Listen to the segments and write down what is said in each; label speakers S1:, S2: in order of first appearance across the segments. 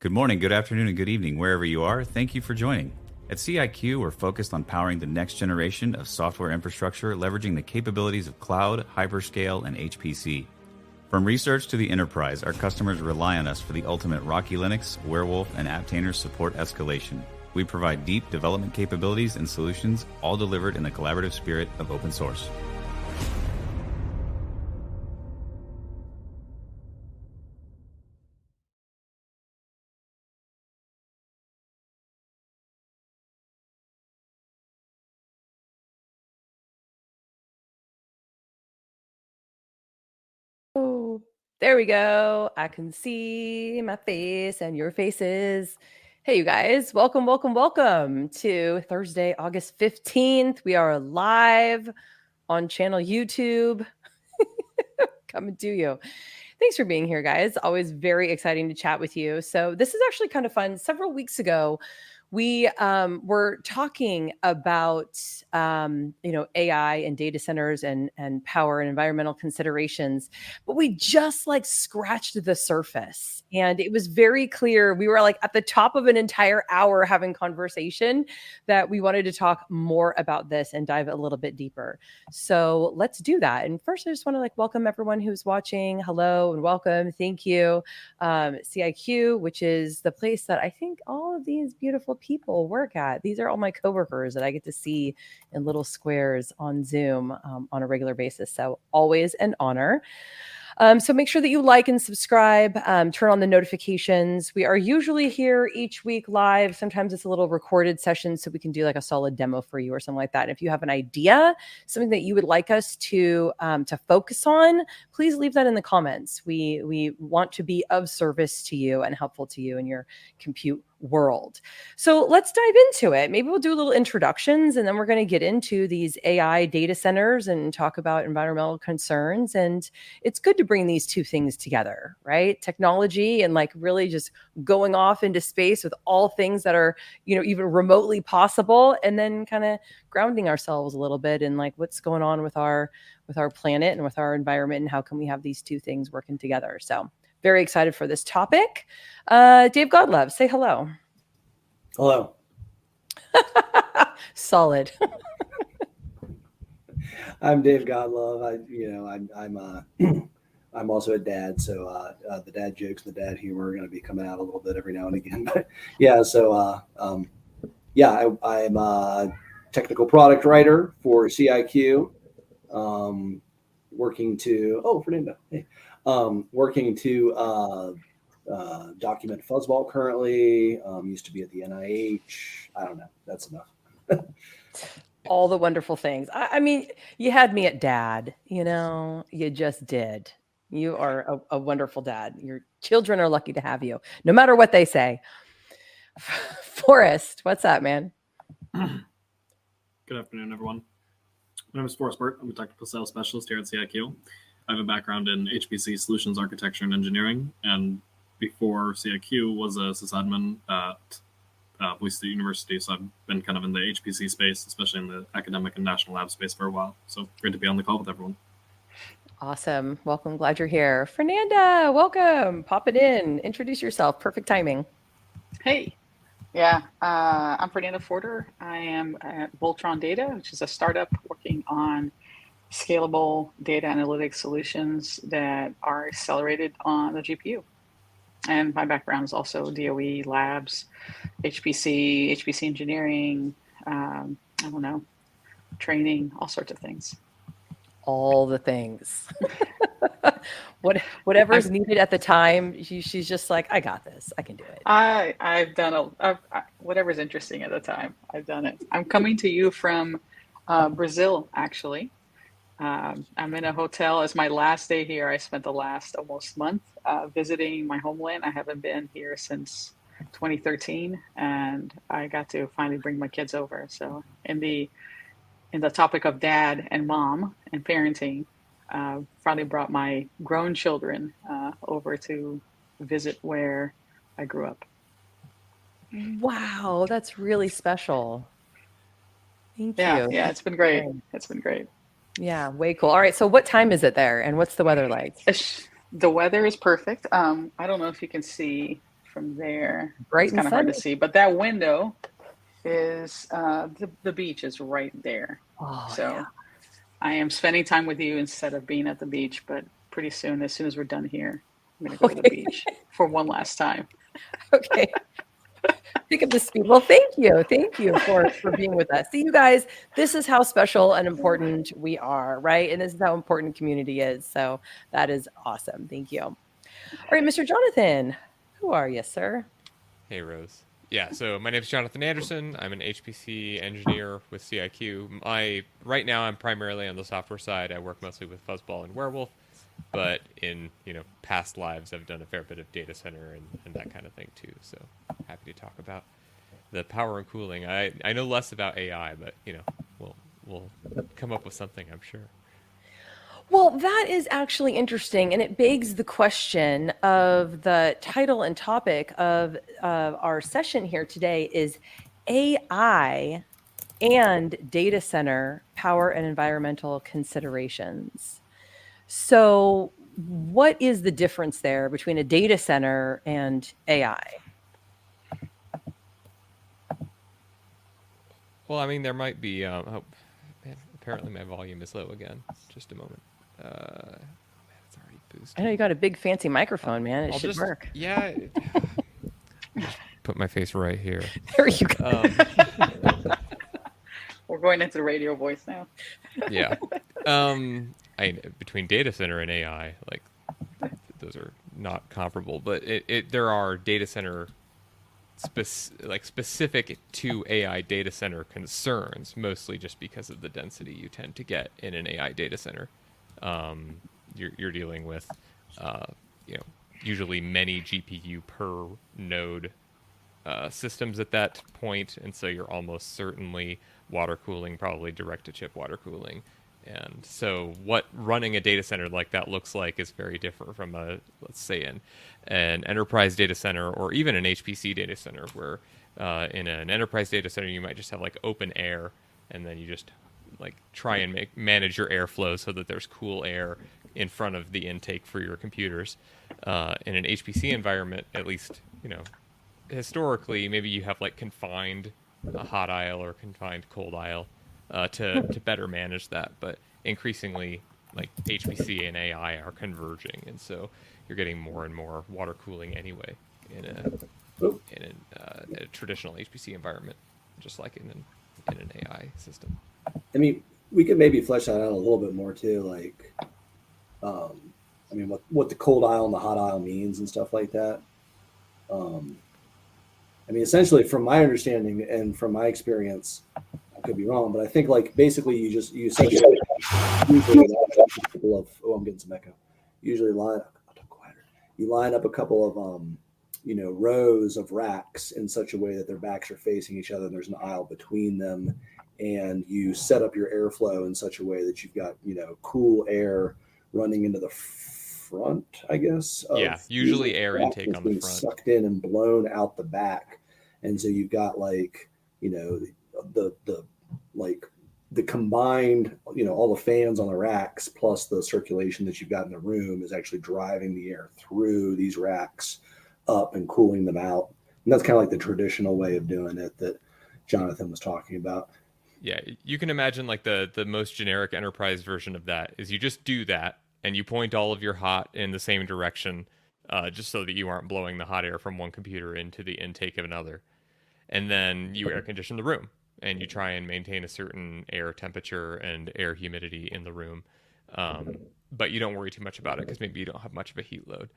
S1: Good morning, good afternoon, and good evening, wherever you are. Thank you for joining. At CIQ, we're focused on powering the next generation of software infrastructure, leveraging the capabilities of cloud, hyperscale, and HPC. From research to the enterprise, our customers rely on us for the ultimate Rocky Linux, Werewolf, and Apptainer support escalation. We provide deep development capabilities and solutions, all delivered in the collaborative spirit of open source.
S2: Oh, there we go. I can see my face and your faces. Hey, you guys, welcome to Thursday, August 15th. We are live on channel YouTube. Coming to you. Thanks for being here, guys. Always very exciting to chat with you. So this is actually kind of fun. Several weeks ago, we were talking about AI and data centers and power and environmental considerations, but we just like scratched the surface, and it was very clear we were like at the top of an entire hour having conversation that we wanted to talk more about this and dive a little bit deeper. So let's do that. And first, I just want to like welcome everyone who's watching. Hello and welcome. Thank you. CIQ, which is the place that I think all of these beautiful people work at. These are all my coworkers that I get to see in little squares on Zoom on a regular basis. So always an honor. So make sure that you like and subscribe, turn on the notifications. We are usually here each week live. Sometimes it's a little recorded session so we can do like a solid demo for you or something like that. And if you have an idea, something that you would like us to focus on, please leave that in the comments. We want to be of service to you and helpful to you in your compute world. So let's dive into it. Maybe we'll do a little introductions, and then we're going to get into these AI data centers and talk about environmental concerns. And it's good to bring these two things together, right? Technology and like really just going off into space with all things that are, even remotely possible, and then kind of grounding ourselves a little bit in like what's going on with our planet and with our environment, and how can we have these two things working together. So very excited for this topic. Dave Godlove, say hello.
S3: Hello.
S2: Solid.
S3: I'm Dave Godlove. I'm also a dad, so the dad jokes, the dad humor are going to be coming out a little bit every now and again. But yeah, so I'm a technical product writer for CIQ, working to Fernando. Hey. Working to document fuzzball currently. Used to be at the NIH. I don't know. That's enough.
S2: All the wonderful things. I mean, you had me at dad. You just did. You are a wonderful dad. Your children are lucky to have you, no matter what they say. Forrest, what's up, man?
S4: Good afternoon, everyone. My name is Forrest Burt. I'm a technical sales specialist here at CIQ. I have a background in HPC solutions architecture and engineering, and before CIQ was a sysadmin at Boise State University, so I've been kind of in the HPC space, especially in the academic and national lab space for a while. So great to be on the call with everyone.
S2: Awesome. Welcome. Glad you're here. Fernanda, welcome. Pop it in. Introduce yourself. Perfect timing.
S5: Hey. Yeah, I'm Fernanda Forder. I am at Voltron Data, which is a startup working on scalable data analytics solutions that are accelerated on the GPU. And my background is also DOE labs, HPC engineering, training, all sorts of things.
S2: All the things. Whatever's needed at the time, she's just like, I got this. I can do it.
S5: I've done whatever's interesting at the time. I've done it. I'm coming to you from Brazil, actually. I'm in a hotel. It's my last day here. I spent the last almost month visiting my homeland. I haven't been here since 2013, and I got to finally bring my kids over. So in the topic of dad and mom and parenting, finally brought my grown children over to visit where I grew up.
S2: Wow, that's really special. Thank you.
S5: Yeah, it's been great. It's been great.
S2: Yeah, way cool. All right, so what time is it there, and what's the weather like?
S5: The weather is perfect. I don't know if you can see from there.
S2: Bright
S5: It's
S2: and
S5: kind of hard to
S2: sunny.
S5: see, but that window is the beach is right there.
S2: Oh,
S5: So
S2: yeah.
S5: I am spending time with you instead of being at the beach. But pretty soon, as soon as we're done here, I'm going to go to the beach for one last time.
S2: Okay. Pick up the speed. Well, thank you. Thank you for being with us. See, you guys, this is how special and important we are, right? And this is how important community is. So that is awesome. Thank you. All right, Mr. Jonathan, who are you, sir?
S6: Hey, Rose. Yeah, so my name is Jonathan Anderson. I'm an HPC engineer with CIQ. Right now, I'm primarily on the software side. I work mostly with Fuzzball and Werewolf, but in past lives, I've done a fair bit of data center and that kind of thing too. So happy to talk about the power and cooling. I know less about AI, but we'll come up with something, I'm sure.
S2: Well, that is actually interesting, and it begs the question of the title and topic of our session here today is AI and data center power and environmental considerations. So what is the difference there between a data center and AI?
S6: Well, I mean, there might be. Apparently, my volume is low again. Just a moment. It's already boosted.
S2: I know you got a big fancy microphone, man. It should work.
S6: Yeah. Just put my face right here.
S2: There you go.
S5: We're going into the radio voice now.
S6: Yeah. Between data center and AI, like those are not comparable, but there are data center specific to AI data center concerns, mostly just because of the density you tend to get in an AI data center. You're dealing with, usually many GPU per node systems at that point, and so you're almost certainly water cooling, probably direct-to-chip water cooling. And so what running a data center like that looks like is very different from let's say, an enterprise data center or even an HPC data center, where in an enterprise data center you might just have like open air, and then you just like try and manage your airflow so that there's cool air in front of the intake for your computers. In an HPC environment, at least, historically, maybe you have like confined hot aisle or confined cold aisle to better manage that. But increasingly, like HPC and AI are converging, and so you're getting more and more water cooling anyway in a traditional HPC environment, just like in an AI system.
S3: I mean, we could maybe flesh that out a little bit more too, like, what the cold aisle and the hot aisle means and stuff like that. Essentially, from my understanding and from my experience, I could be wrong, but I think like basically you essentially usually line up a couple of I'm getting some echo. Usually you line up a couple of rows of racks in such a way that their backs are facing each other and there's an aisle between them, and you set up your airflow in such a way that you've got cool air running into the front, I guess.
S6: Usually air intake on the front,
S3: sucked in and blown out the back, and so you've got like the combined all the fans on the racks plus the circulation that you've got in the room is actually driving the air through these racks up and cooling them out. And that's kind of like the traditional way of doing it that Jonathan was talking about.
S6: Yeah, you can imagine like the most generic enterprise version of that is you just do that and you point all of your hot in the same direction, just so that you aren't blowing the hot air from one computer into the intake of another. And then you air condition the room and you try and maintain a certain air temperature and air humidity in the room. But you don't worry too much about it because maybe you don't have much of a heat load.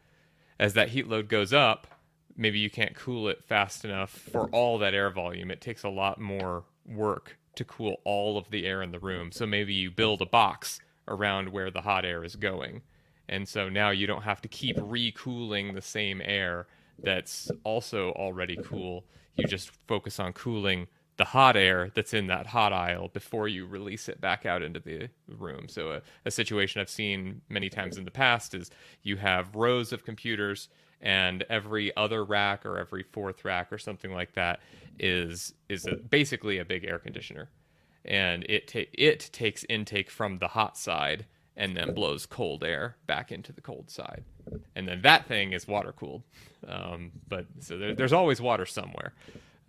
S6: As that heat load goes up, maybe you can't cool it fast enough for all that air volume. It takes a lot more work to cool all of the air in the room. So maybe you build a box around where the hot air is going. And so now you don't have to keep re-cooling the same air that's also already cool. You just focus on cooling the hot air that's in that hot aisle before you release it back out into the room. So a situation I've seen many times in the past is you have rows of computers and every other rack or every fourth rack or something like that is basically a big air conditioner. And it takes intake from the hot side and then blows cold air back into the cold side. And then that thing is water cooled. But so there's always water somewhere.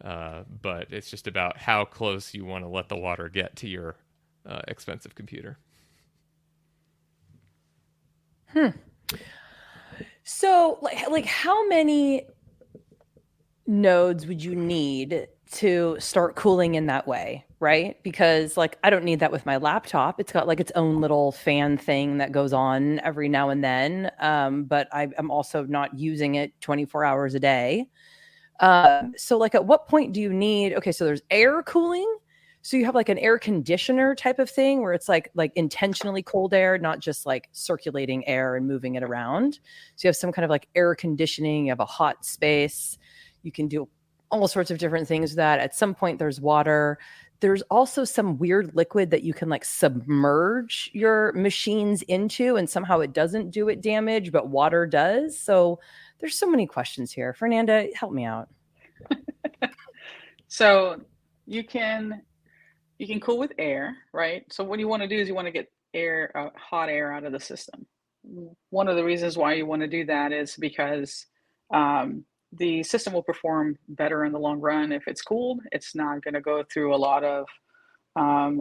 S6: But it's just about how close you want to let the water get to your expensive computer.
S2: So like how many nodes would you need to start cooling in that way, right? Because like I don't need that with my laptop. It's got like its own little fan thing that goes on every now and then. But I'm also not using it 24 hours a day. So like at what point do you need, okay, so there's air cooling. So you have like an air conditioner type of thing where it's like intentionally cold air, not just like circulating air and moving it around. So you have some kind of like air conditioning, you have a hot space. You can do all sorts of different things with that. At some point there's water. There's also some weird liquid that you can like submerge your machines into, and somehow it doesn't do it damage, but water does. So there's so many questions here. Fernanda, help me out.
S5: So you can cool with air, right? So what you want to do is you want to get hot air out of the system. One of the reasons why you want to do that is because the system will perform better in the long run if it's cooled. It's not going to go through a lot of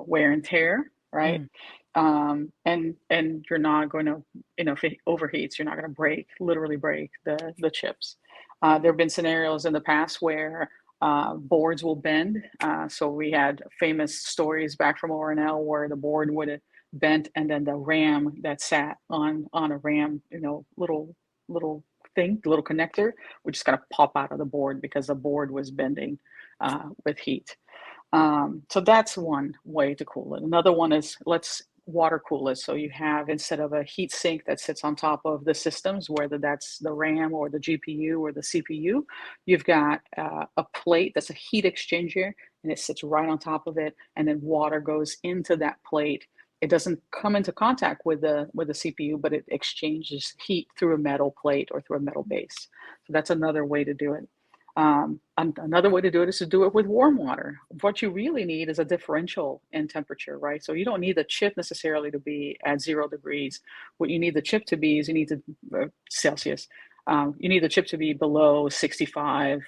S5: wear and tear, right? And you're not going to, if it overheats, you're not going to literally break the chips. There have been scenarios in the past where boards will bend. So we had famous stories back from ORNL where the board would have bent, and then the RAM that sat on a RAM, little thing, the little connector, would just kind of pop out of the board because the board was bending with heat. So that's one way to cool it. Another one is let's water cool it. So you have, instead of a heat sink that sits on top of the systems, whether that's the RAM or the GPU or the CPU, you've got a plate that's a heat exchanger, and it sits right on top of it, and then water goes into that plate. It doesn't come into contact with the CPU, but it exchanges heat through a metal plate or through a metal base. So that's another way to do it. Another way to do it is to do it with warm water. What you really need is a differential in temperature, right? So you don't need the chip necessarily to be at 0 degrees. What you need the chip to be is Celsius. You need the chip to be below 65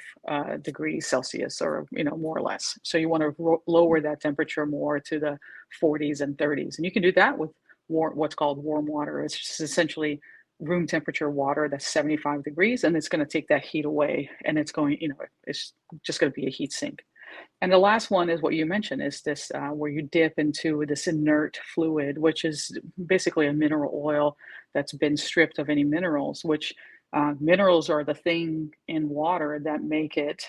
S5: degrees Celsius, or more or less. So you want to lower that temperature more to the 40s and 30s, and you can do that with what's called warm water. It's just essentially room temperature water that's 75 degrees, and it's going to take that heat away, and it's going, it's just going to be a heat sink. And the last one is what you mentioned, is this where you dip into this inert fluid, which is basically a mineral oil that's been stripped of any minerals, which minerals are the thing in water that make it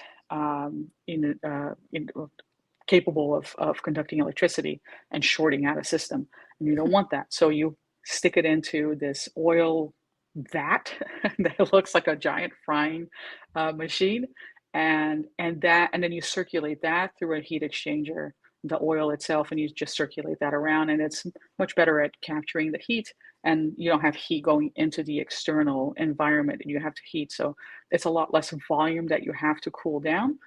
S5: capable of conducting electricity and shorting out a system. And you don't want that. So you stick it into this oil vat that looks like a giant frying machine, and then you circulate that through a heat exchanger, the oil itself, and you just circulate that around, and it's much better at capturing the heat, and you don't have heat going into the external environment, and you have to heat. So it's a lot less volume that you have to cool down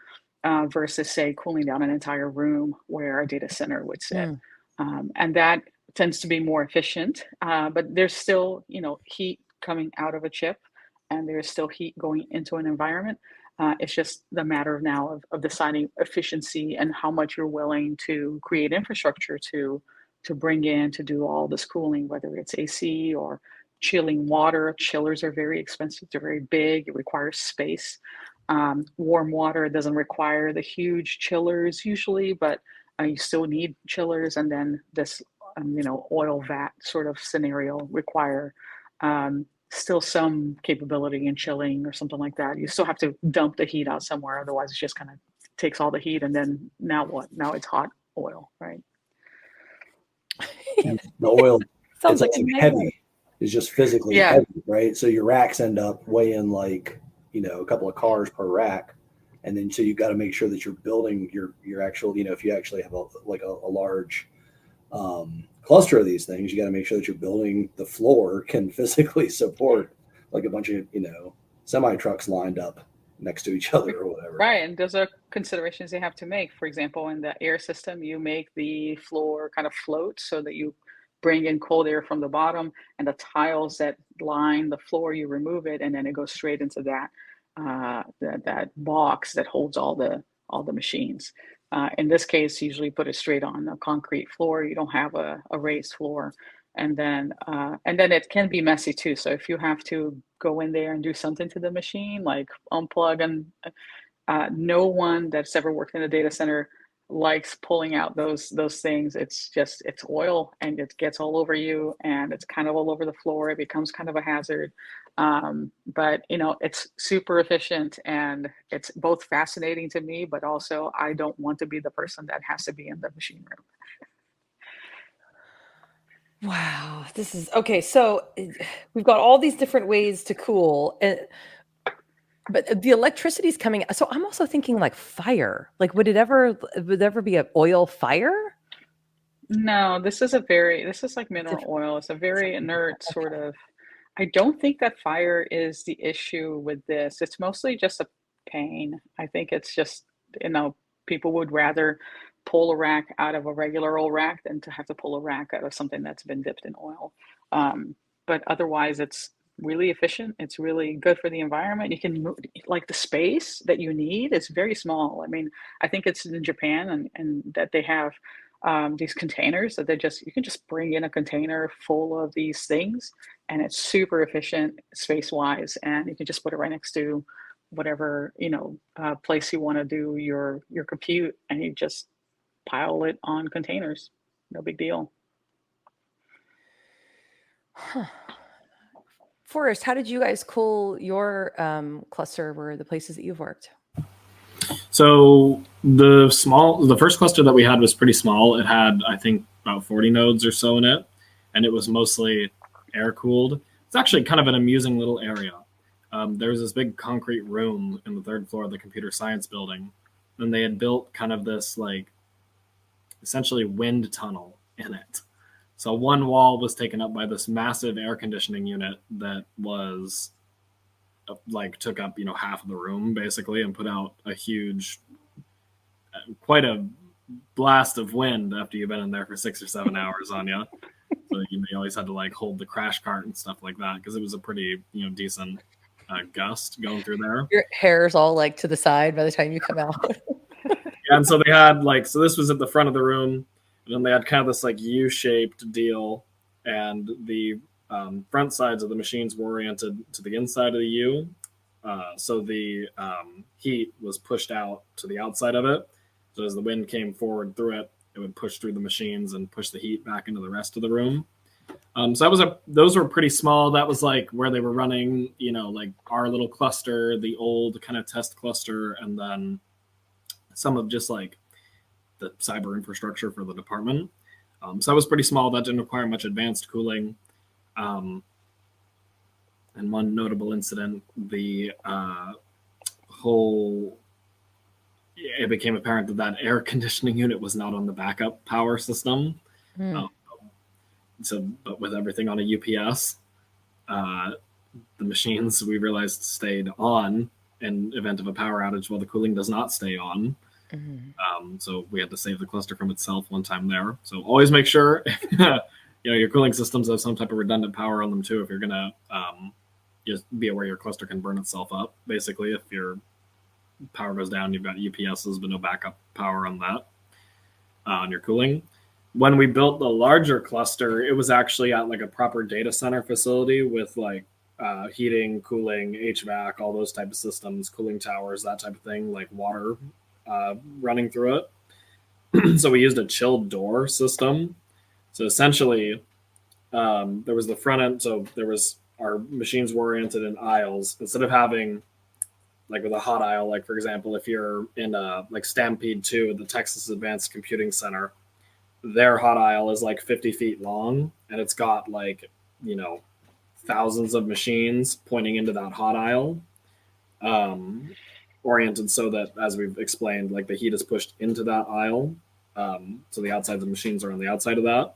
S5: versus, say, cooling down an entire room where a data center would sit. And that tends to be more efficient, but there's still, heat coming out of a chip, and there's still heat going into an environment. It's just the matter of now of deciding efficiency and how much you're willing to create infrastructure to bring in to do all this cooling, whether it's AC or chilling water. Chillers are very expensive. They're very big. It requires space. Warm water doesn't require the huge chillers usually, but you still need chillers. And then this, oil vat sort of scenario require still some capability in chilling or something like that. You still have to dump the heat out somewhere. Otherwise, it just kind of takes all the heat. And then now what? Now it's hot oil, right?
S3: And the oil
S2: Sounds
S3: it's
S2: like
S3: heavy. It's just physically heavy, right? So your racks end up weighing like, a couple of cars per rack. And then so you got to make sure that you're building your actual, if you actually have a large cluster of these things, you got to make sure that you're building the floor can physically support like a bunch of semi trucks lined up next to each other or whatever.
S5: Right, and those are considerations you have to make. For example, in the air system, you make the floor kind of float so that you bring in cold air from the bottom, and the tiles that line the floor, you remove it, and then it goes straight into that that box that holds all the machines. In this case, usually put it straight on a concrete floor. You don't have a raised floor, and then it can be messy too. So if you have to go in there and do something to the machine, like unplug, and no one that's ever worked in a data center likes pulling out those things. It's oil, and it gets all over you, and it's kind of all over the floor. It becomes kind of a hazard. But it's super efficient, and it's both fascinating to me, but also I don't want to be the person that has to be in the machine room.
S2: Wow, this is okay. So we've got all these different ways to cool, but the electricity's coming. So I'm also thinking like fire. Like, would it ever be an oil fire?
S5: No, this is like mineral oil. It's a very inert sort of. I don't think that fire is the issue with this. It's mostly just a pain. I think it's just, people would rather pull a rack out of a regular old rack than to have to pull a rack out of something that's been dipped in oil. But otherwise, it's really efficient. It's really good for the environment. You can move, like, the space that you need is very small. I mean, I think it's in Japan and that they have these containers that you can just bring in a container full of these things, and it's super efficient space wise, and you can just put it right next to whatever place you want to do your compute, and you just pile it on containers. No big deal.
S2: Huh. Forrest, how did you guys cool your cluster, were the places that you've worked?
S4: So the first cluster that we had was pretty small. It had, I think, about 40 nodes or so in it, and it was mostly air cooled. It's actually kind of an amusing little area. There was this big concrete room in the third floor of the computer science building, and they had built kind of this, like, essentially wind tunnel in it. So one wall was taken up by this massive air conditioning unit that was took up half of the room basically, and put out a huge, quite a blast of wind after you've been in there for 6 or 7 hours on you. So you always had to hold the crash cart and stuff like that, because it was a pretty decent gust going through there.
S2: Your hair's all to the side by the time you come out.
S4: Yeah, and so they had so this was at the front of the room, and then they had kind of this U-shaped deal, and the front sides of the machines were oriented to the inside of the U. So the heat was pushed out to the outside of it. So as the wind came forward through it, it would push through the machines and push the heat back into the rest of the room. So those were pretty small. That was where they were running, our little cluster, the old kind of test cluster, and then some of just the cyber infrastructure for the department. So that was pretty small. That didn't require much advanced cooling. And one notable incident, it became apparent that air conditioning unit was not on the backup power system. But with everything on a UPS, the machines, we realized, stayed on in event of a power outage while the cooling does not stay on. So we had to save the cluster from itself one time there. So always make sure your cooling systems have some type of redundant power on them too, if you're gonna just be aware your cluster can burn itself up. Basically, if your power goes down, you've got UPSs but no backup power on that on your cooling. When we built the larger cluster, it was actually at a proper data center facility with heating, cooling, HVAC, all those type of systems, cooling towers, that type of thing, water running through it. So we used a chilled door system. So essentially, there was the front end. So our machines were oriented in aisles. Instead of having with a hot aisle, for example, if you're in Stampede 2 at the Texas Advanced Computing Center, their hot aisle is 50 feet long, and it's got thousands of machines pointing into that hot aisle, oriented so that, as we've explained, the heat is pushed into that aisle. So the outsides of the machines are on the outside of that.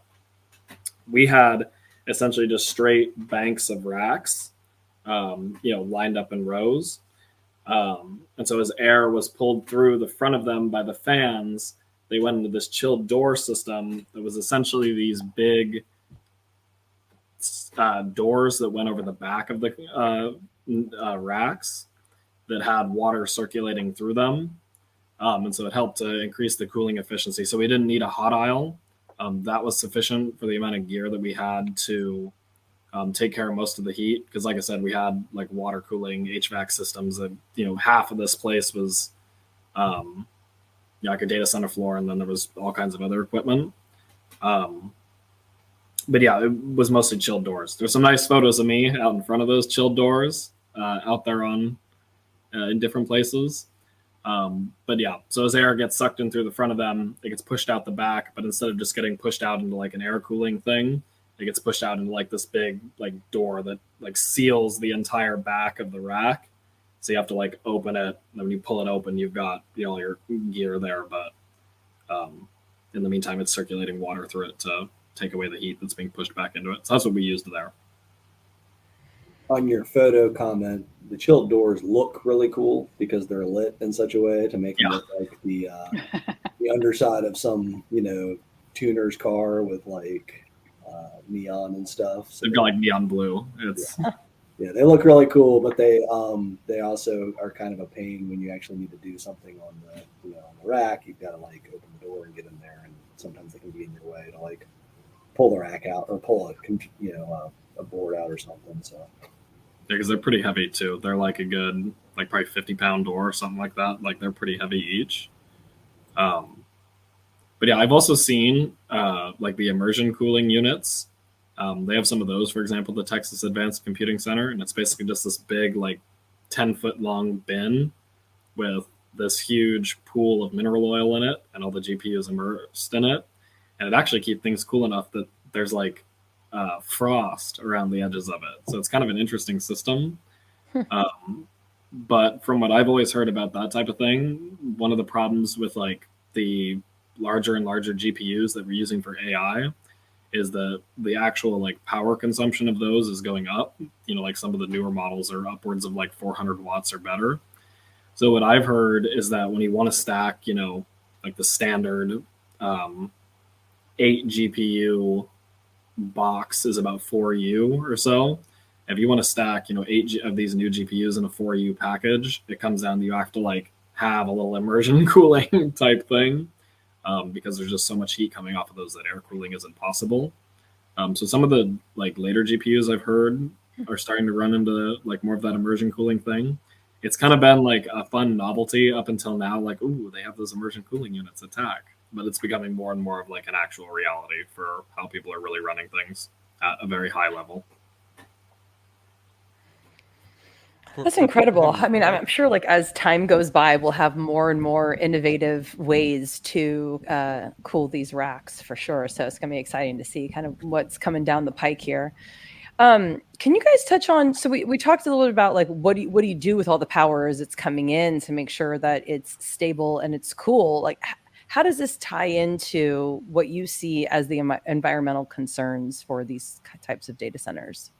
S4: We had essentially just straight banks of racks, lined up in rows. And so as air was pulled through the front of them by the fans, they went into this chilled door system that was essentially these big doors that went over the back of the racks that had water circulating through them. And so it helped to increase the cooling efficiency. So we didn't need a hot aisle. That was sufficient for the amount of gear that we had to take care of most of the heat. Because like I said, we had like water cooling HVAC systems that, half of this place was like a data center floor, and then there was all kinds of other equipment. But yeah, it was mostly chilled doors. There's some nice photos of me out in front of those chilled doors out there on in different places. But yeah, so as air gets sucked in through the front of them, it gets pushed out the back, but instead of just getting pushed out into like an air cooling thing, it gets pushed out into like this big like door that like seals the entire back of the rack. So you have to like open it, and when you pull it open, you've got all your gear there, but in the meantime, it's circulating water through it to take away the heat that's being pushed back into it. So that's what we used there.
S3: On your photo comment, the chilled doors look really cool because they're lit in such a way to make them look like the underside of some tuner's car with like neon and stuff. So
S4: they've got like neon blue. It's
S3: yeah, they look really cool, but they also are kind of a pain when you actually need to do something on the on the rack. You've got to like open the door and get in there, and sometimes they can be in your way to like pull the rack out or pull a board out or something. So
S4: yeah, because they're pretty heavy too. They're like a good like probably 50-pound door or something like that. Like they're pretty heavy each. But yeah, I've also seen like the immersion cooling units. They have some of those, for example, the Texas Advanced Computing Center, and it's basically just this big like 10-foot long bin with this huge pool of mineral oil in it and all the GPUs immersed in it. And it actually keeps things cool enough that there's like frost around the edges of it. So it's kind of an interesting system. But from what I've always heard about that type of thing, one of the problems with like the larger and larger GPUs that we're using for AI is that the actual like power consumption of those is going up. Like some of the newer models are upwards of like 400 watts or better. So what I've heard is that when you want to stack, like the standard 8 GPU box is about 4U or so. If you want to stack, 8 of these new GPUs in a 4U package, it comes down to you have to like have a little immersion cooling type thing because there's just so much heat coming off of those that air cooling isn't possible. So some of the like later GPUs I've heard are starting to run into like more of that immersion cooling thing. It's kind of been like a fun novelty up until now, like, ooh, they have those immersion cooling units attack. But it's becoming more and more of like an actual reality for how people are really running things at a very high level.
S2: That's incredible. I mean, I'm sure like as time goes by, we'll have more and more innovative ways to cool these racks for sure. So it's going to be exciting to see kind of what's coming down the pike here. Can you guys touch on, so we talked a little bit about like, what do you do with all the power as it's coming in to make sure that it's stable and it's cool? Like, how does this tie into what you see as the environmental concerns for these types of data centers?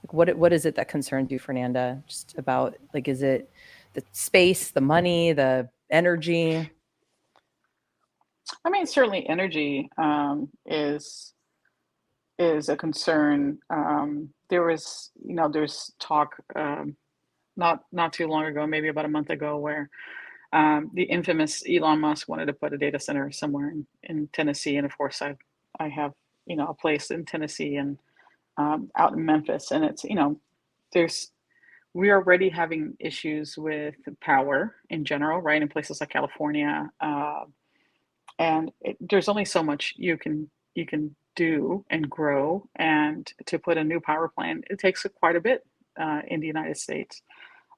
S2: Like what is it that concerns you, Fernanda? Just about like, is it the space, the money, the energy?
S5: I mean, certainly energy is a concern. There was, there's talk not too long ago, maybe about a month ago, where the infamous Elon Musk wanted to put a data center somewhere in Tennessee, and of course, I have a place in Tennessee and out in Memphis, and it's we're already having issues with power in general, right? In places like California, and there's only so much you can do and grow, and to put a new power plant, it takes quite a bit in the United States.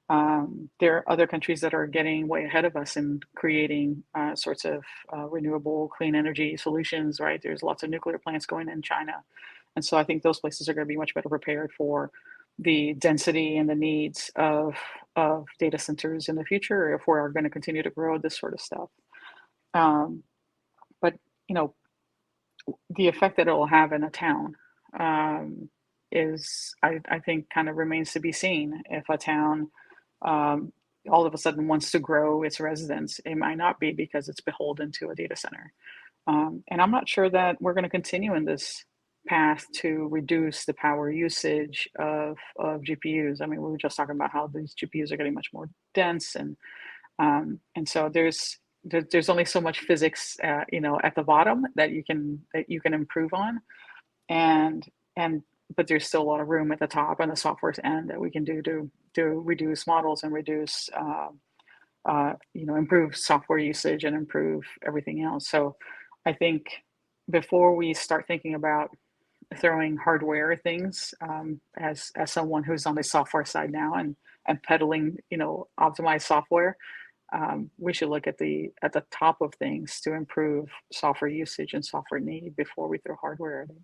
S5: There are other countries that are getting way ahead of us in creating sorts of renewable clean energy solutions, right? There's lots of nuclear plants going in China. And so I think those places are going to be much better prepared for the density and the needs of data centers in the future if we're going to continue to grow this sort of stuff. But, the effect that it will have in a town is, I think, kind of remains to be seen. If a town all of a sudden wants to grow its residents, it might not be because it's beholden to a data center. And I'm not sure that we're going to continue in this path to reduce the power usage of GPUs. I mean, we were just talking about how these GPUs are getting much more dense, and so there's only so much physics, at the bottom that you can improve on, and but there's still a lot of room at the top and the software's end that we can do to reduce models and reduce improve software usage and improve everything else. So I think before we start thinking about throwing hardware things, as someone who's on the software side now and peddling optimized software, we should look at the top of things to improve software usage and software need before we throw hardware at it.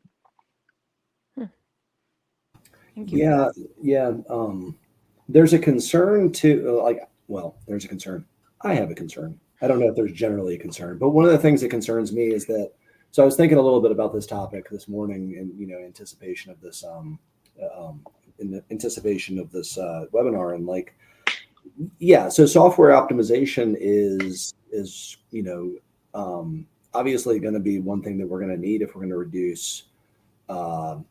S2: Thank you.
S3: Yeah. There's a concern to there's a concern. I have a concern. I don't know if there's generally a concern, but one of the things that concerns me is that. So I was thinking a little bit about this topic this morning, in anticipation of this, webinar, and so software optimization is obviously going to be one thing that we're going to need if we're going to reduce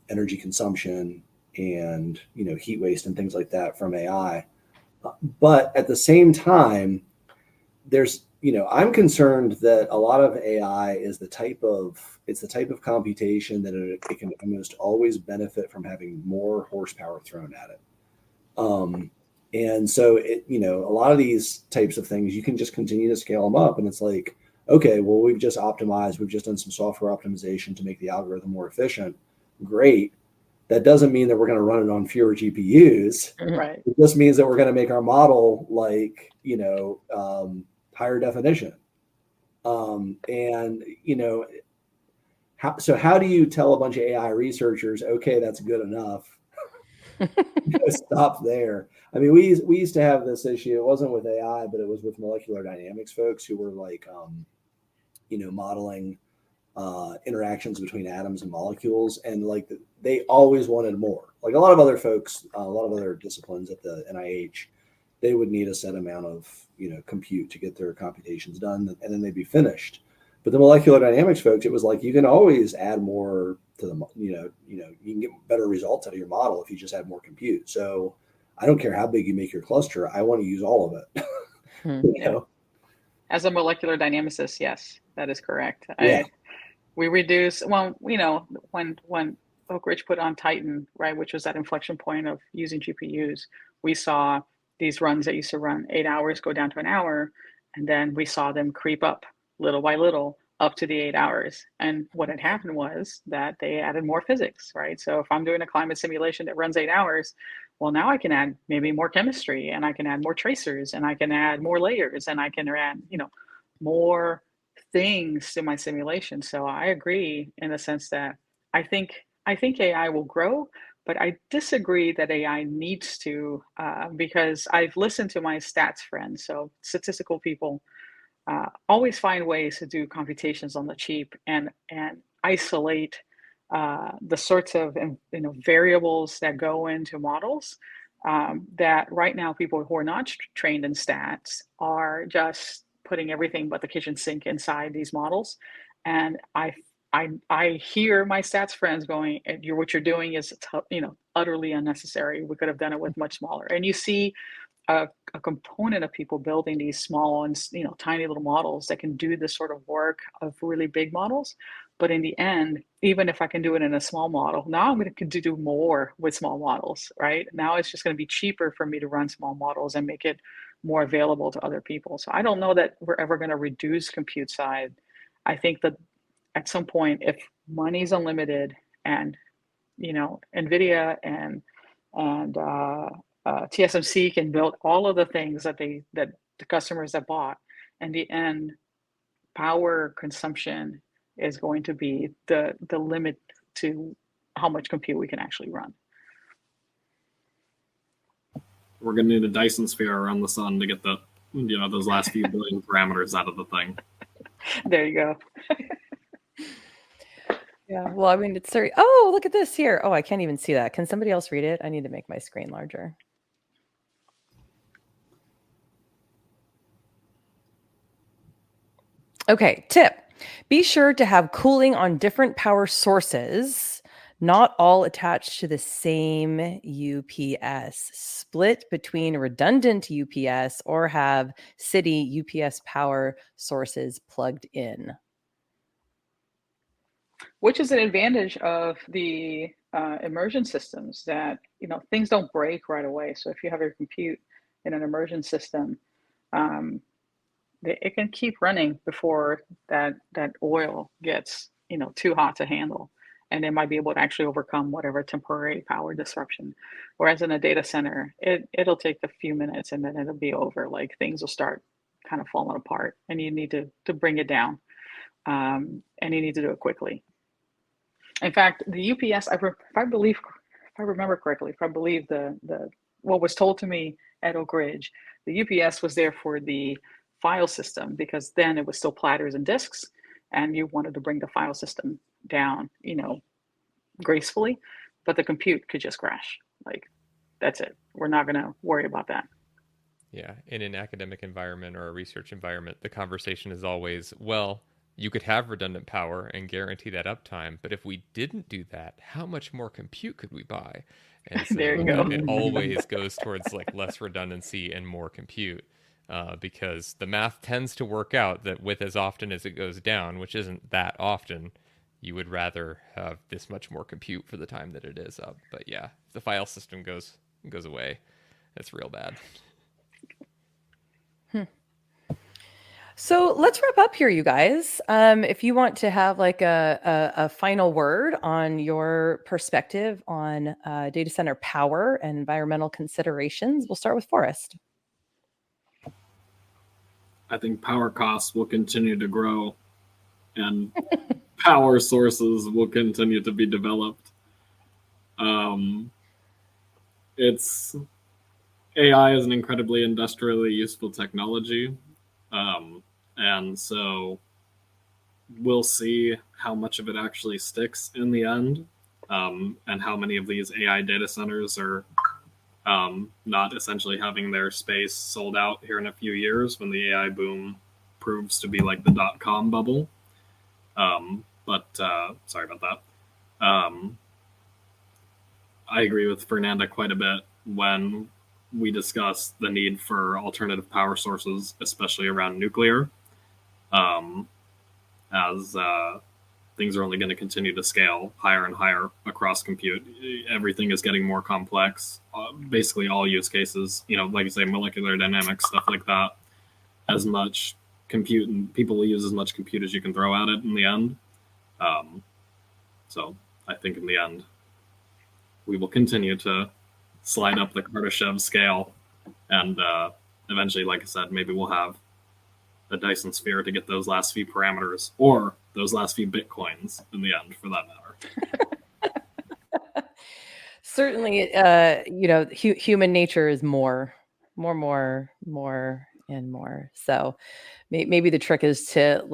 S3: energy consumption and heat waste and things like that from AI. But at the same time, I'm concerned that a lot of AI is the type of computation that it can almost always benefit from having more horsepower thrown at it. And so a lot of these types of things, you can just continue to scale them up. And it's like, okay, well, we've just done some software optimization to make the algorithm more efficient. Great. That doesn't mean that we're going to run it on fewer GPUs.
S5: Right.
S3: It just means that we're going to make our model higher definition. How do you tell a bunch of AI researchers, okay, that's good enough? Stop there. I mean, we used to have this issue. It wasn't with AI, but it was with molecular dynamics folks who were modeling interactions between atoms and molecules, and they always wanted more. Like a lot of other folks, a lot of other disciplines at the NIH, they would need a set amount of compute to get their computations done, and then they'd be finished. But the molecular dynamics folks, it was like you can always add more to the you can get better results out of your model if you just have more compute. So I don't care how big you make your cluster, I want to use all of it.
S5: As a molecular dynamicist, yes, that is correct.
S3: Yeah.
S5: We reduce when Oak Ridge put on Titan, right, which was that inflection point of using GPUs. We saw these runs that used to run 8 hours go down to an hour, and then we saw them creep up little by little up to the 8 hours. And what had happened was that they added more physics, right? So if I'm doing a climate simulation that runs 8 hours, well, now I can add maybe more chemistry, and I can add more tracers, and I can add more layers, and I can add more things to my simulation. So I agree in the sense that I think AI will grow, but I disagree that AI needs to, because I've listened to my stats friends, so statistical people, always find ways to do computations on the cheap and isolate the sorts of variables that go into models, that right now people who are not trained in stats are just putting everything but the kitchen sink inside these models. And I hear my stats friends going, what you're doing is utterly unnecessary. We could have done it with much smaller. And you see a component of people building these small and tiny little models that can do this sort of work of really big models. But in the end, even if I can do it in a small model, now I'm going to do more with small models, right? Now it's just going to be cheaper for me to run small models and make it more available to other people. So I don't know that we're ever going to reduce compute size. I think that at some point, if money's unlimited and NVIDIA and TSMC can build all of the things that the customers have bought, in the end, power consumption is going to be the limit to how much compute we can actually run.
S4: We're going to need a Dyson sphere around the sun to get the those last few billion parameters out of the thing.
S5: There you go.
S2: Yeah, well, I mean, it's very. Oh, look at this here. Oh, I can't even see that. Can somebody else read it? I need to make my screen larger. Okay, tip. Be sure to have cooling on different power sources not all attached to the same UPS, split between redundant UPS, or have city UPS power sources plugged in.
S5: Which is an advantage of the immersion systems, that things don't break right away. So if you have your compute in an immersion system, it can keep running before that oil gets too hot to handle, and it might be able to actually overcome whatever temporary power disruption. Whereas in a data center, it'll take a few minutes and then it'll be over. Like, things will start kind of falling apart, and you need to bring it down, and you need to do it quickly. In fact, the UPS, if I remember correctly, if I believe what was told to me at Oak Ridge, the UPS was there for the file system, because then it was still platters and disks, and you wanted to bring the file system down, gracefully, but the compute could just crash. Like, that's it. We're not going to worry about that.
S6: Yeah, in an academic environment or a research environment, the conversation is always, well, you could have redundant power and guarantee that uptime, but if we didn't do that, how much more compute could we buy? And so
S5: There you go.
S6: it always goes towards like less redundancy and more compute, because the math tends to work out that with as often as it goes down, which isn't that often, you would rather have this much more compute for the time that it is up. But yeah, if the file system goes away, that's real bad.
S2: So let's wrap up here, you guys. If you want to have like a final word on your perspective on data center power and environmental considerations, we'll start with Forrest.
S4: I think power costs will continue to grow, and power sources will continue to be developed. AI is an incredibly industrially useful technology. And so we'll see how much of it actually sticks in the end, and how many of these AI data centers are not essentially having their space sold out here in a few years when the AI boom proves to be like the .com bubble. But sorry about that. I agree with Fernanda quite a bit when we discuss the need for alternative power sources, especially around nuclear, as things are only going to continue to scale higher and higher across compute. Everything is getting more complex. Basically, all use cases, like you say, molecular dynamics, stuff like that. As much compute, and people will use as much compute as you can throw at it in the end. So I think in the end, we will continue to slide up the Kardashev scale, and eventually, like I said, maybe we'll have a Dyson sphere to get those last few parameters, or those last few bitcoins in the end, for that matter.
S2: Certainly, human nature is more, and more. So maybe the trick is to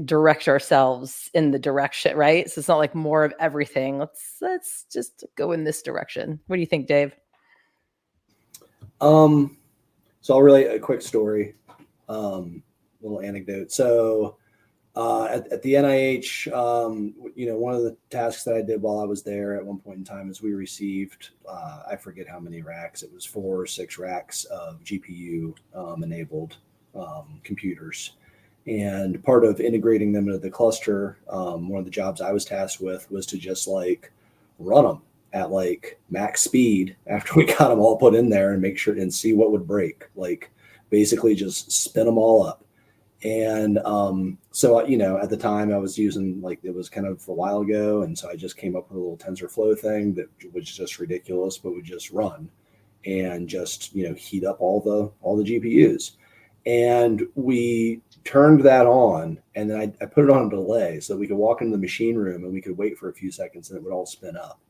S2: direct ourselves in the direction, right? So it's not like more of everything. Let's just go in this direction. What do you think, Dave?
S3: So I'll relate a quick story, little anecdote. So at the NIH, one of the tasks that I did while I was there at one point in time is we received, I forget how many racks, it was 4 or 6 racks of GPU enabled computers. And part of integrating them into the cluster, one of the jobs I was tasked with was to just run them at max speed after we got them all put in there and make sure and see what would break, basically just spin them all up. And so at the time I was using, it was kind of a while ago, and so I just came up with a little TensorFlow thing that was just ridiculous, but would just run and just heat up all the GPUs. And we turned that on, and then I put it on a delay so that we could walk into the machine room and we could wait for a few seconds and it would all spin up.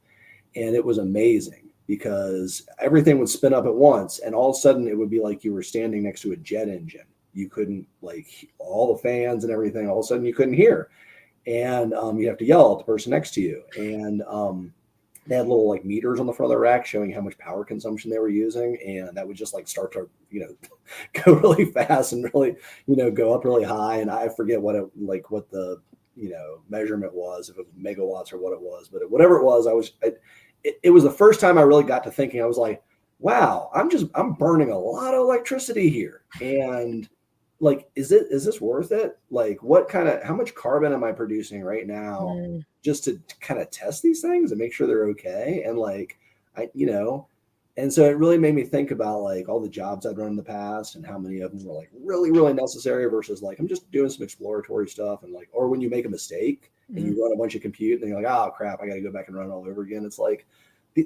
S3: And it was amazing because everything would spin up at once, and all of a sudden it would be like you were standing next to a jet engine. You couldn't, all the fans and everything, all of a sudden you couldn't hear. And you have to yell at the person next to you. And they had little meters on the front of the rack showing how much power consumption they were using. And that would just start to, go really fast and really, go up really high. And I forget what the measurement was, if it was megawatts or what it was, but whatever it was, it was the first time I really got to thinking. I was like, wow, I'm burning a lot of electricity here, and like, is this worth it? Like, how much carbon am I producing right now just to kind of test these things and make sure they're okay? And and so it really made me think about like all the jobs I'd run in the past and how many of them were like really, really necessary versus like, I'm just doing some exploratory stuff. And like, or when you make a mistake and you run a bunch of compute and you're like, oh crap, I got to go back and run it all over again. It's like,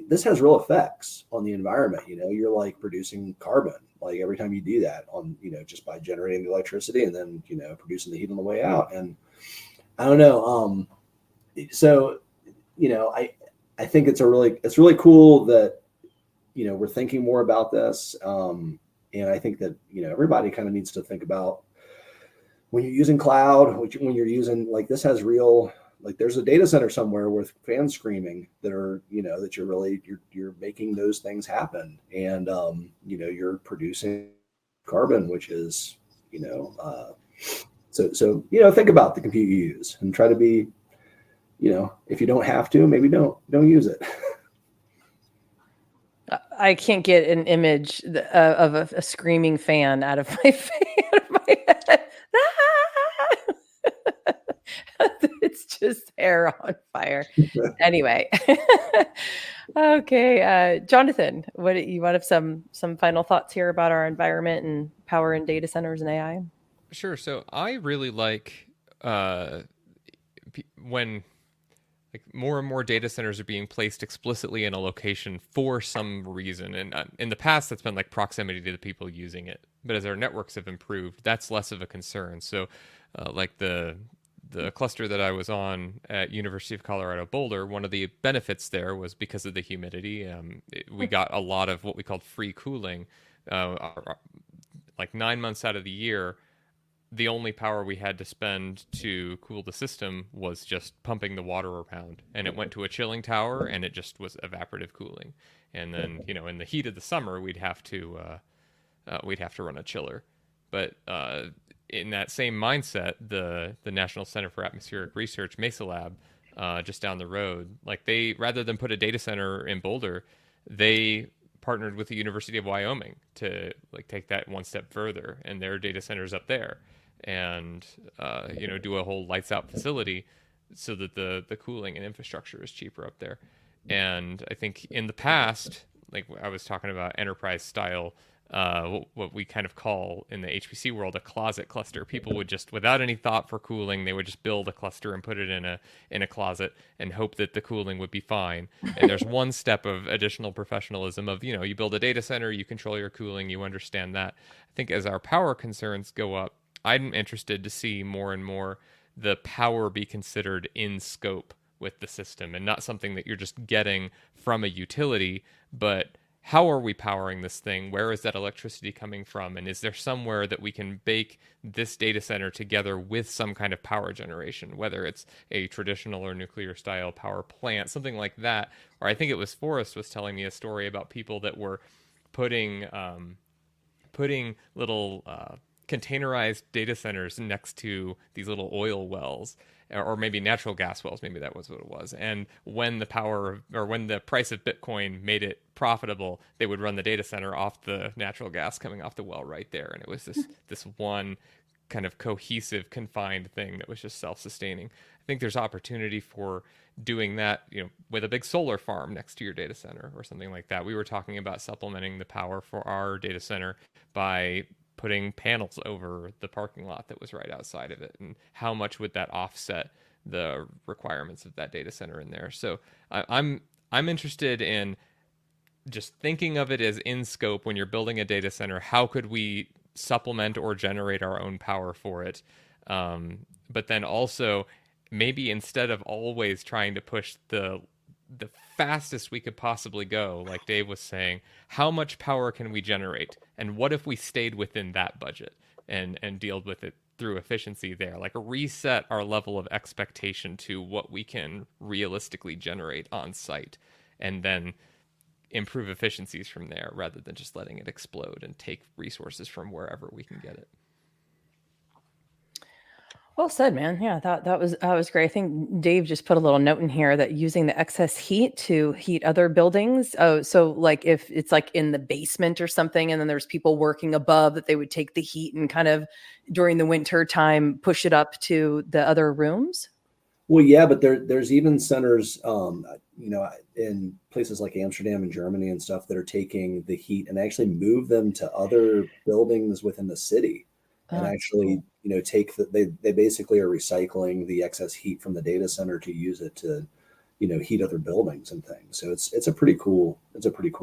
S3: this has real effects on the environment. You're like producing carbon, like every time you do that on, just by generating the electricity and then, producing the heat on the way out. And I don't know. So, I think it's really cool that, we're thinking more about this. And I think that, everybody kind of needs to think about when you're using cloud, when you're using like this has real, like there's a data center somewhere with fans screaming that are, that you're making those things happen. And, you're producing carbon, which is, so think about the compute you use and try to be, if you don't have to, maybe don't use it.
S2: I can't get an image of a screaming fan out of my head. It's just hair on fire. Anyway, okay, Jonathan, what you want some final thoughts here about our environment and power and data centers and AI?
S6: Sure. So I really like when like more and more data centers are being placed explicitly in a location for some reason. And in the past, that's been like proximity to the people using it. But as our networks have improved, that's less of a concern. So like the cluster that I was on at University of Colorado Boulder, one of the benefits there was because of the humidity. We got a lot of what we called free cooling. Like 9 months out of the year, the only power we had to spend to cool the system was just pumping the water around, and it went to a chilling tower, and it just was evaporative cooling. And then, in the heat of the summer, we'd have to run a chiller. But in that same mindset, the National Center for Atmospheric Research, Mesa Lab, just down the road, like they, rather than put a data center in Boulder, they partnered with the University of Wyoming to like take that one step further, and their data centers up there, and do a whole lights out facility so that the cooling and infrastructure is cheaper up there. And I think in the past, like I was talking about enterprise style, what we kind of call in the HPC world a closet cluster. People would just, without any thought for cooling, they would just build a cluster and put it in a closet and hope that the cooling would be fine. And there's one step of additional professionalism of, you build a data center, you control your cooling, you understand that. I think as our power concerns go up, I'm interested to see more and more the power be considered in scope with the system and not something that you're just getting from a utility, but how are we powering this thing? Where is that electricity coming from? And is there somewhere that we can bake this data center together with some kind of power generation, whether it's a traditional or nuclear style power plant, something like that? Or I think it was Forrest was telling me a story about people that were putting little containerized data centers next to these little oil wells, or maybe natural gas wells. Maybe that was what it was. And when the price of Bitcoin made it profitable, they would run the data center off the natural gas coming off the well right there. And it was this one kind of cohesive, confined thing that was just self-sustaining. I think there's opportunity for doing that, with a big solar farm next to your data center or something like that. We were talking about supplementing the power for our data center by putting panels over the parking lot that was right outside of it, and how much would that offset the requirements of that data center in there. So I'm interested in just thinking of it as in scope when you're building a data center. How could we supplement or generate our own power for it? But then also maybe instead of always trying to push the fastest we could possibly go, like Dave was saying, how much power can we generate? And what if we stayed within that budget and dealt with it through efficiency there? Like reset our level of expectation to what we can realistically generate on site, and then improve efficiencies from there rather than just letting it explode and take resources from wherever we can get it.
S2: Well said, man. Yeah, that was great. I think Dave just put a little note in here that using the excess heat to heat other buildings. Oh, so like if it's like in the basement or something, and then there's people working above, that they would take the heat and kind of during the winter time push it up to the other rooms.
S3: Well, yeah, but there's even centers, in places like Amsterdam and Germany and stuff that are taking the heat and actually move them to other buildings within the city, and actually,
S2: Cool.
S3: take they basically are recycling the excess heat from the data center to use it to, heat other buildings and things. So it's a pretty cool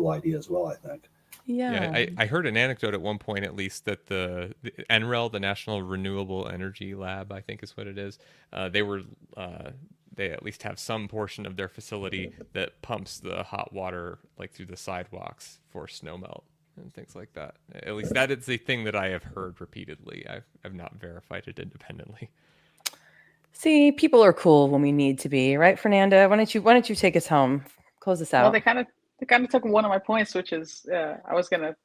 S3: idea as well, I think.
S6: Yeah,
S2: Yeah.
S6: I heard an anecdote at one point, at least, that the NREL, the National Renewable Energy Lab, I think is what it is. They were they at least have some portion of their facility that pumps the hot water like through the sidewalks for snow melt and things like that. At least that is the thing that I have heard repeatedly. I've not verified it independently.
S2: See, people are cool when we need to be, right, Fernanda? Why don't you take us home? Close us
S5: Well,
S2: out.
S5: they kind of took one of my points, which is I was gonna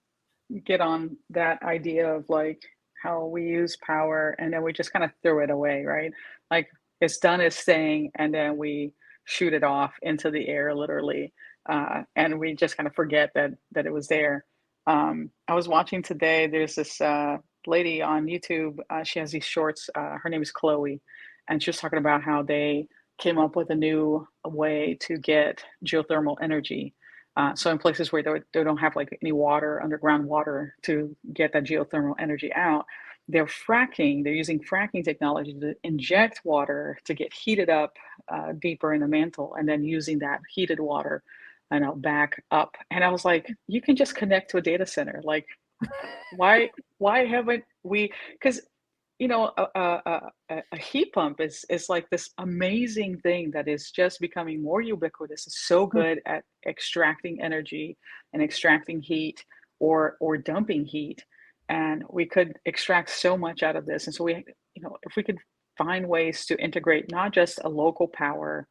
S5: get on that idea of like how we use power and then we just kind of throw it away, right? Like it's done its thing, and then we shoot it off into the air, literally, and we just kind of forget that it was there. I was watching today. There's this lady on YouTube. She has these shorts. Her name is Chloe, and she was talking about how they came up with a new way to get geothermal energy. So in places where they don't have like any water, underground water to get that geothermal energy out, they're fracking. They're using fracking technology to inject water to get heated up deeper in the mantle, and then using that heated water, back up. And I was like, you can just connect to a data center. Like, why haven't we? Because a heat pump is like this amazing thing that is just becoming more ubiquitous. It's so good at extracting energy and extracting heat, or dumping heat, and we could extract so much out of this. And so if we could find ways to integrate not just a local power,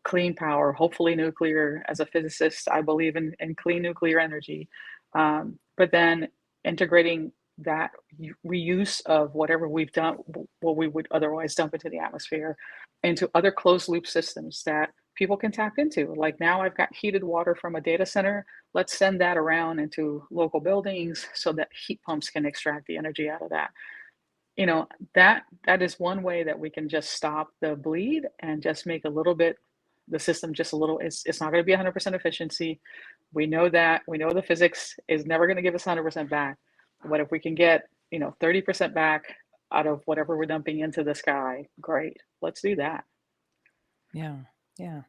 S5: clean power, hopefully nuclear. As a physicist, I believe in clean nuclear energy, but then integrating that reuse of whatever we've done, what we would otherwise dump into the atmosphere, into other closed loop systems that people can tap into. Like now, I've got heated water from a data center. Let's send that around into local buildings so that heat pumps can extract the energy out of that. That is one way that we can just stop the bleed and just make a little bit, the system just a little. It's not going to be 100% efficiency. We know that. We know the physics is never going to give us 100% back. But if we can get 30% back out of whatever we're dumping into the sky, great. Let's do that.
S2: Yeah. Yeah.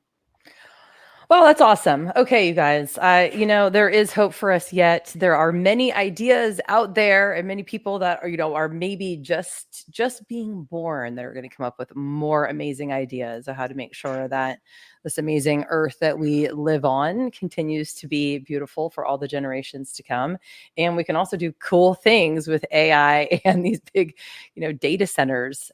S2: Well, that's awesome. Okay, you guys. There is hope for us yet. There are many ideas out there, and many people that are maybe just being born that are going to come up with more amazing ideas of how to make sure that this amazing earth that we live on continues to be beautiful for all the generations to come. And we can also do cool things with AI and these big, data centers.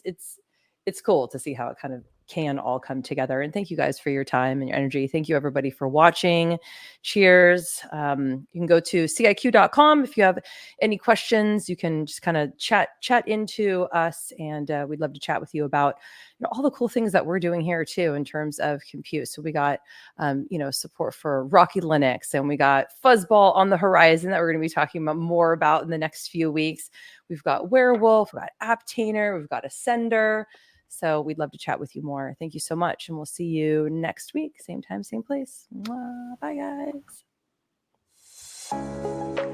S2: It's cool to see how it kind of can all come together. And thank you guys for your time and your energy. Thank you everybody for watching. Cheers. You can go to ciq.com if you have any questions. You can just kind of chat into us, and we'd love to chat with you about all the cool things that we're doing here too in terms of compute. So we got support for Rocky Linux, and we got Fuzzball on the horizon that we're going to be talking about more about in the next few weeks. We've got Werewolf, we've got Aptainer, we've got Ascender. So we'd love to chat with you more. Thank you so much. And we'll see you next week. Same time, same place. Mwah. Bye, guys.